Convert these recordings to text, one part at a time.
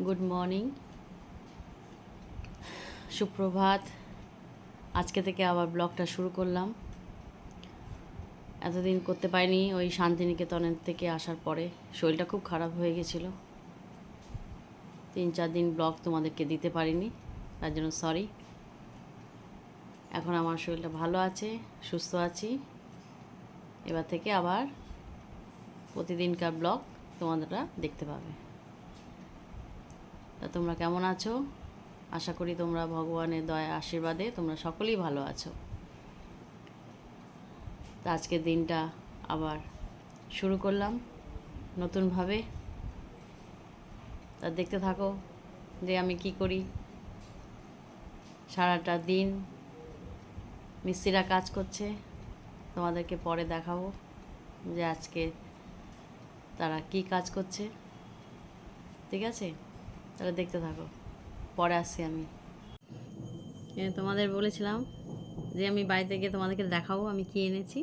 Good morning, সুপ্রভাত। আজকে থেকে আবার ব্লগটা শুরু করলাম। এতদিন করতে পারিনি, ওই শান্তিনিকেতনের থেকে আসার পরে শরীরটা খুব খারাপ হয়ে গেছিলো। 3-4 দিন ব্লগ তোমাদেরকে দিতে পারিনি, তার জন্য সরি। এখন আমার শরীরটা ভালো আছে, সুস্থ আছি। এবার থেকে আবার প্রতিদিনকার ব্লগ তোমাদেররা দেখতে পাবে। তা তোমরা কেমন আছো? আশা করি তোমরা ভগবানের দয়া আশীর্বাদে তোমরা সকলেই ভালো আছো। তা আজকের দিনটা আবার শুরু করলাম নতুনভাবে। তা দেখতে থাকো যে আমি কি করি। সারাটা দিন মিস্ত্রিরা কাজ করছে, তোমাদেরকে পরে দেখাবো যে আজকে তারা কি কাজ করছে। ঠিক আছে, তাহলে দেখতে থাকো, পরে আসছি আমি। তোমাদের বলেছিলাম যে আমি বাড়িতে গিয়ে তোমাদেরকে দেখাবো আমি কি এনেছি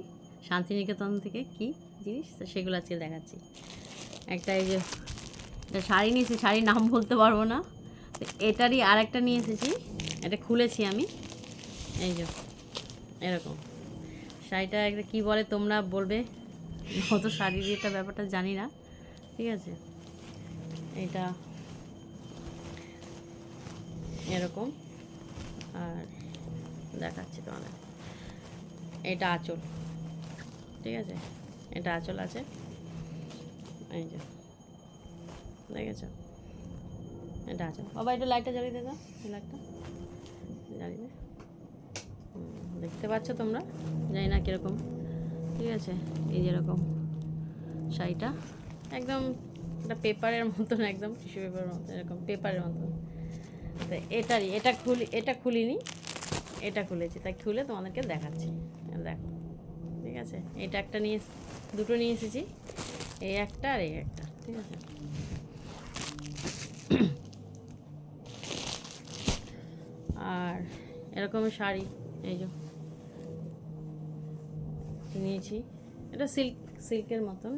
শান্তিনিকেতন থেকে, কি জিনিস, তো সেগুলো আজকে দেখাচ্ছি। একটা এই যে একটা শাড়ি নিয়েছি, শাড়ির নাম বলতে পারবো না, তো এটারই আর একটা নিয়ে এসেছি। এটা খুলেছি আমি, এই যে এরকম শাড়িটা একটা কী বলে তোমরা বলবে, অত শাড়ির এটা ব্যাপারটা জানি না। ঠিক আছে, এটা এরকম, আর দেখাচ্ছি তোমাদের। এটা আঁচল, ঠিক আছে, এটা আঁচল আছে, এই যে দেখেছ, এটা আঁচল। বাবা একটু লাইটটা জ্বালিয়ে দে, লাইটটা জ্বালিয়ে দে। দেখতে পাচ্ছ তোমরা, জানি না কীরকম। ঠিক আছে, এই যেরকম শাড়িটা একদম একটা পেপারের মতন, একদম টিস্যু পেপারের মতন, এরকম পেপারের মতন। তো এটারই, এটা খুলিনি, এটা খুলেছি, তাই খুলে তোমাদেরকে দেখাচ্ছি। দেখো, ঠিক আছে, এটা একটা নিয়ে, দুটো নিয়ে এসেছি, এই একটা আর এই একটা। ঠিক আছে, আর এরকম শাড়ি এই যে নিয়েছি, এটা সিল্কের মতন।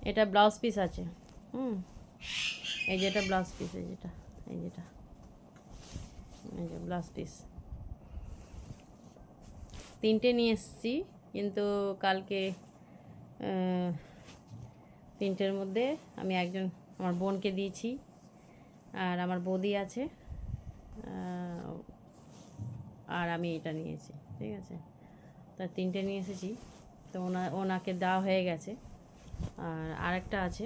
এটা ব্লাউজ পিস আছে, এই যেটা ব্লাউজ পিস, এই যেটা, এই যেটা, এই যে ব্লাউজ পিস। 3টে নিয়ে এসেছি, কিন্তু কালকে 3টের মধ্যে আমি একজন আমার বোনকে দিয়েছি, আর আমার বৌদি আছে, আর আমি এটা নিয়েছি। ঠিক আছে, তা 3টে নিয়ে এসেছি, তো ওনাকে দেওয়া হয়ে গেছে। আর আরেকটা আছে,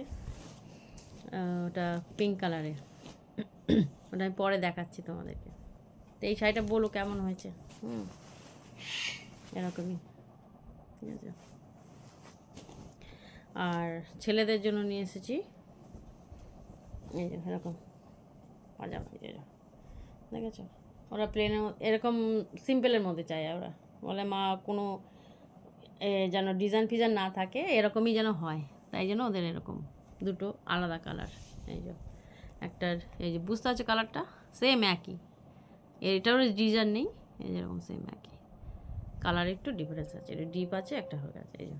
ওটা পিঙ্ক কালারের, ওটা আমি পরে দেখাচ্ছি তোমাদেরকে। তো এই শাড়িটা বলো কেমন হয়েছে। এরকমই, ঠিক আছে। আর ছেলেদের জন্য নিয়ে এসেছি এই যে এরকম পাজামা, দেখেছো, ওরা প্লেনের এরকম সিম্পলের মধ্যে চায়। ওরা বলে মা কোনো যেন ডিজাইন ফিজাইন না থাকে, এরকমই যেন হয়, তাই জন্য ওদের এরকম দুটো আলাদা কালার। এই যে একটার, এই যে বুঝতে পারছো কালারটা সেম একই, এটারও ডিজাইন নেই, এই যেরকম সেম একই কালার, একটু ডিফারেন্স আছে, এটা ডিপ আছে, একটা হয়ে গেছে। এই যে,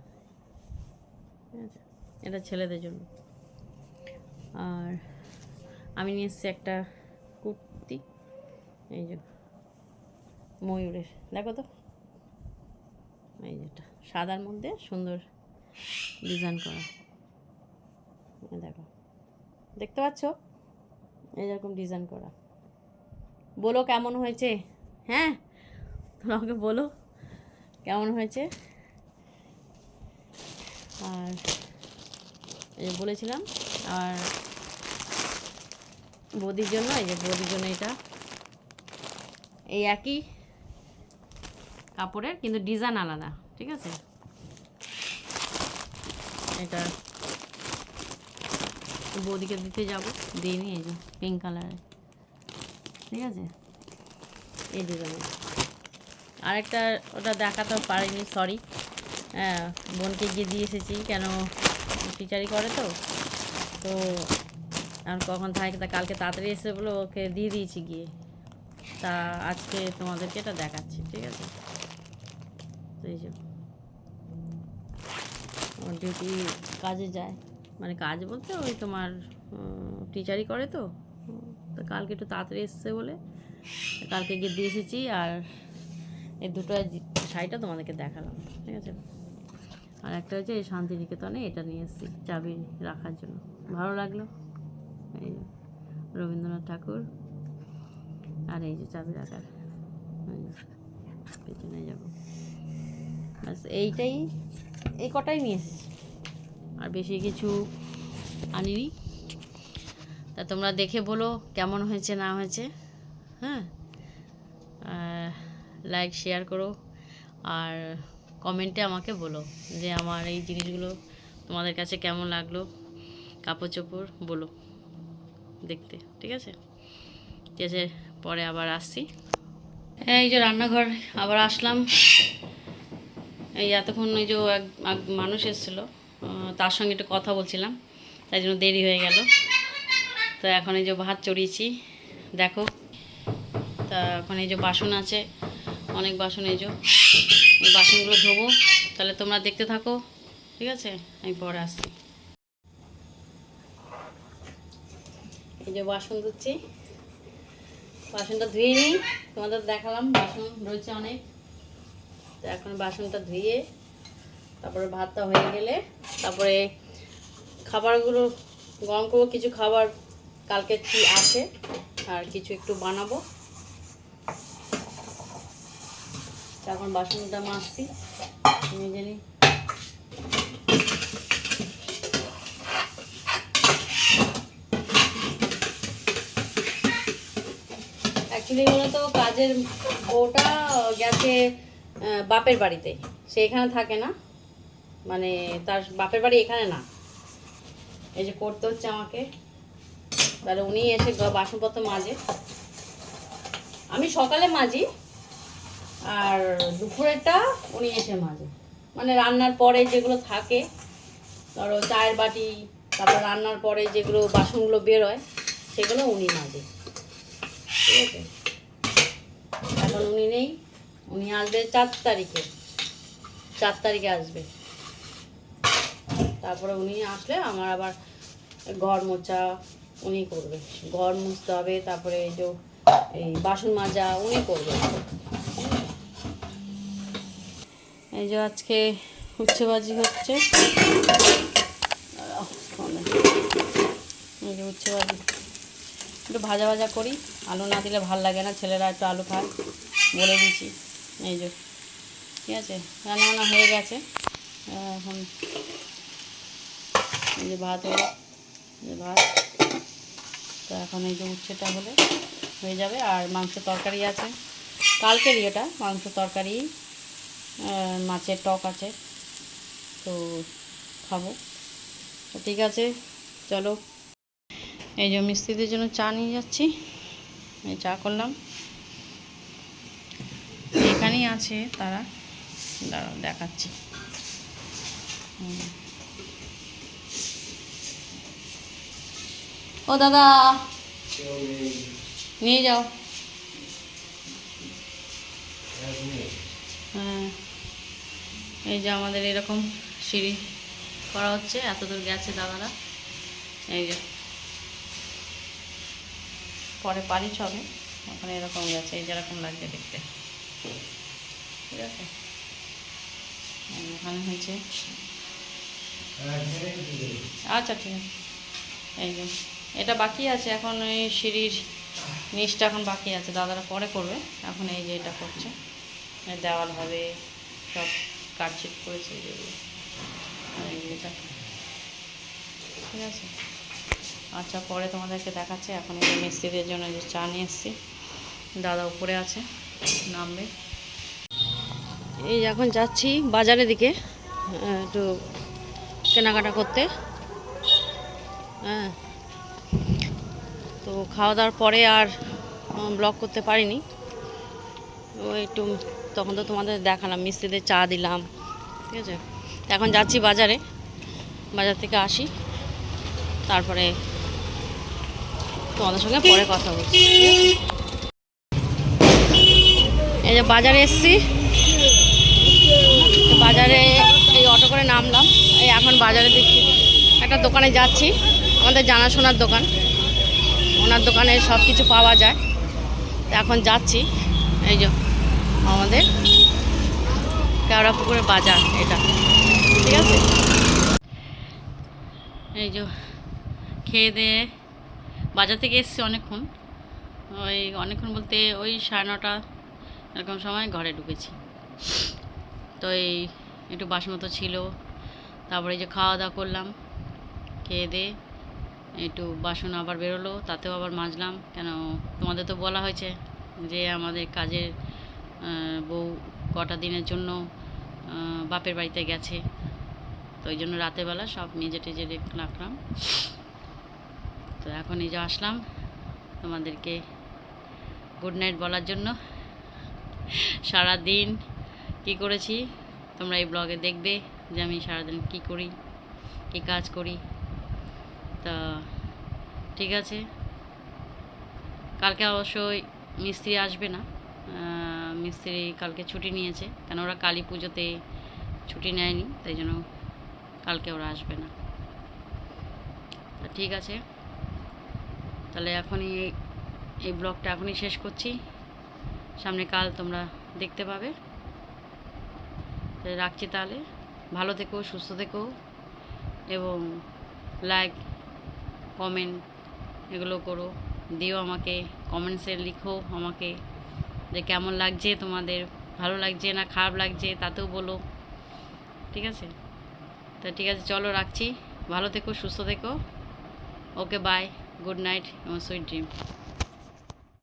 ঠিক আছে, এটা ছেলেদের জন্য। আর আমি নিয়ে এসেছি একটা কুর্তি, এই যে ময়ূরের, দেখো তো, এই যেটা সাদার মধ্যে সুন্দর ডিজাইন করা, দেখো, দেখতে পাচ্ছ, এইরকম ডিজাইন করা। বলো কেমন হয়েছে, হ্যাঁ তোমাকে বলো কেমন হয়েছে। আর এই বলেছিলাম, আর বৌদির জন্য, এই যে বৌদির জন্য এটা এই একই কাপড়ের, কিন্তু ডিজাইন আলাদা। ঠিক আছে, এটা বৌদিকে দিতে যাবো, দিইনি, এই যে পিঙ্ক কালারের। ঠিক আছে, এই ডিজাইনের আরেকটা, ওটা দেখাতে পারিনি, সরি। হ্যাঁ, বোনকে গিয়ে দিয়ে এসেছি, কেন টিচারি করে তো তো আর কখন থাকে, তা কালকে তাড়াতাড়ি এসে বলে ওকে দিয়ে দিয়েছি গিয়ে, তা আজকে তোমাদেরকে এটা দেখাচ্ছি। ঠিক আছে, তো এই যে ডিউটি কাজে যায়, মানে কাজ বলতে ওই তোমার টিচারই করে তো। তো কালকে একটু তাড়াতাড়ি এসছে বলে কালকে গিয়ে দিয়ে এসেছি। আর এই দুটো শাড়িটা তোমাদেরকে দেখালাম, ঠিক আছে। আর একটা হচ্ছে এই শান্তিনিকেতনে এটা নিয়ে এসেছি চাবি রাখার জন্য, ভালো লাগলো। এই যে রবীন্দ্রনাথ ঠাকুর, আর এই যে চাবি রাখার পেছনে যাবো, ব্যাস এইটাই, এই কটাই নিয়ে এসেছি, আর বেশি কিছু আনিনি। তা তোমরা দেখে বলো কেমন হয়েছে না হয়েছে, হ্যাঁ। লাইক শেয়ার করো, আর কমেন্টে আমাকে বলো যে আমার এই জিনিসগুলো তোমাদের কাছে কেমন লাগলো, কাপড় চোপড় বলো দেখতে, ঠিক আছে। ঠিক আছে, পরে আবার আসছি। এই যে রান্নাঘর আবার আসলাম। এই এতক্ষণ ওই যে এক মানুষ এসেছিলো, তার সঙ্গে একটু কথা বলছিলাম, তাই জন্য দেরি হয়ে গেল। তো এখন এই যে ভাত চড়িয়েছি দেখো। তা এখন এই যে বাসন আছে, অনেক বাসন, এই যে ওই বাসনগুলো ধোবো। তাহলে তোমরা দেখতে থাকো, ঠিক আছে, আমি পরে আসছি। এই যে বাসন ধুচ্ছি, বাসনটা ধুয়ে নিই, তোমাদের দেখালাম বাসন রয়েছে অনেক। তো এখন বাসনটা ধুয়ে তারপরে ভাতটা হয়ে গেলে তারপরে খাবারগুলো গরম করবো। কিছু খাবার কালকে কি আছে আর কিছু একটু বানাবো। এখন বাসনটা মাজছি, মেজে নিই। অ্যাকচুয়ালি বলো তো কাজের বউটা গেছে বাপের বাড়িতে, সে এখানে থাকে না, মানে তার বাপের বাড়ি এখানে না। এই যে করতে হচ্ছে আমাকে, তাহলে উনি এসে বাসনপত্র মাজে। আমি সকালে মাজি আর দুপুরেরটা উনি এসে মাজে, মানে রান্নার পরে যেগুলো থাকে, ধরো চায়ের বাটি, তারপর রান্নার পরে যেগুলো বাসনগুলো বেরোয় সেগুলো উনি মাজে, ঠিক আছে। এখন উনি নেই, উনি আসবে 4 তারিখে, 4 তারিখে আসবে। তারপরে উনি আসলে আমার আবার ঘর মোছা উনি করবে, ঘর মুছতে হবে, তারপরে এই যে এই বাসন মাজা উনি করবে। এই যে আজকে উচ্ছেবাজি হচ্ছে, এই যে উচ্ছেবাজি একটু ভাজা ভাজা করি, আলু না দিলে ভাল লাগে না, ছেলেরা একটু আলু খায় বলে দিচ্ছি। এই যে ঠিক আছে, রান্নাবান্না হয়ে গেছে। এখন এই যে ভাত হলো, যে ভাত, তো এখন এই যে উচ্ছেটা হলে হয়ে যাবে। আর মাংস তরকারি আছে কালকেরই, এটা মাংস তরকারি, মাছের টক আছে, তো খাবো। তো ঠিক আছে, চলো। এই যে মিস্ত্রিদের জন্য চা নিয়ে যাচ্ছি, এই চা করলাম, এখানেই আছে তারা, দাঁড়াও দেখাচ্ছি। ও দাদা নিয়ে যাও। হ্যাঁ, এই যে আমাদের এরকম সিঁড়ি করা হচ্ছে, এত দূর গেছে দাদারা। এই যে পরে পালিশ হবে, এখন এরকম গেছে, এই যেরকম লাগছে দেখতে, ঠিক আছে। এখানে হয়েছে, আচ্ছা ঠিক আছে। এই যে এটা বাকি আছে এখন, এই সিঁড়ির নিচটা এখন বাকি আছে, দাদারা পরে করবে। এখন এই যে এটা করছে, দেওয়াল হবে, সব কাটছিট করেছে যেগুলো, এটা ঠিক আছে। আচ্ছা পরে তোমাদেরকে দেখাচ্ছে। এখন এই মিস্ত্রিদের জন্য যে চা নিয়ে এসেছি, দাদা উপরে আছে, নামবে। এই এখন যাচ্ছি বাজারের দিকে একটু কেনাকাটা করতে, হ্যাঁ। তো খাওয়া দাওয়ার পরে আর ব্লগ করতে পারিনি, ও একটু তখন তো তোমাদের দেখালাম, মিস্ত্রিদের চা দিলাম, ঠিক আছে। এখন যাচ্ছি বাজারে, বাজার থেকে আসি, তারপরে তোমাদের সঙ্গে পরে কথা বলছি। এই যে বাজারে এসছি, বাজারে এই অটো করে করে নামলাম, এই এখন বাজারে দেখছি একটা দোকানে যাচ্ছি, আমাদের জানাশোনার দোকান, ওনার দোকানে সব কিছু পাওয়া যায়। তো এখন যাচ্ছি, এই যে আমাদের কেওড়াপুকুরের বাজার এটা, ঠিক আছে। এই যে খেয়ে দিয়ে বাজার থেকে এসেছি অনেকক্ষণ, অনেকক্ষণ বলতে ওই 9:30 এরকম সময় ঘরে ঢুকেছি। তো এই একটু বাসন মতো ছিল, তারপরে এই যে খাওয়া দাওয়া করলাম, খেয়ে দিয়ে একটু বাসন আবার বেরোলো, তাতেও আবার মাজলাম। কেন তোমাদের তো বলা হয়েছে যে আমাদের কাজের বউ কটা দিনের জন্য বাপের বাড়িতে গেছে, তো ওই জন্য রাতের বেলা সব মেজে টেজে রাখলাম। তো এখন এই যে আসলাম তোমাদেরকে গুড নাইট বলার জন্য। সারাদিন কি করেছি তোমরা এই ব্লগে দেখবে, যে আমি সারাদিন কি করি, কি কাজ করি। তা ঠিক আছে, কালকে অবশ্যই মিস্ত্রি আসবে না, মিস্ত্রি কালকে ছুটি নিয়েছে, কেন ওরা কালী পুজোতে ছুটি নেয়নি, তাই জন্য কালকে ওরা আসবে না। তা ঠিক আছে, তাহলে এখনই এই ব্লগটা এখনই শেষ করছি, সামনে কাল তোমরা দেখতে পাবে। তাই রাখছি, তাহলে ভালো থেকো, সুস্থ থেকো, এবং লাইক কমেন্ট এগুলো করো, দিও আমাকে, কমেন্টসে লিখো আমাকে যে কেমন লাগছে তোমাদের, ভালো লাগছে না খারাপ লাগছে তাতেও বলো, ঠিক আছে। তা ঠিক আছে, চলো রাখছি, ভালো থেকো, সুস্থ থেকো, ওকে বাই, গুড নাইট এবং সুইট ড্রিম।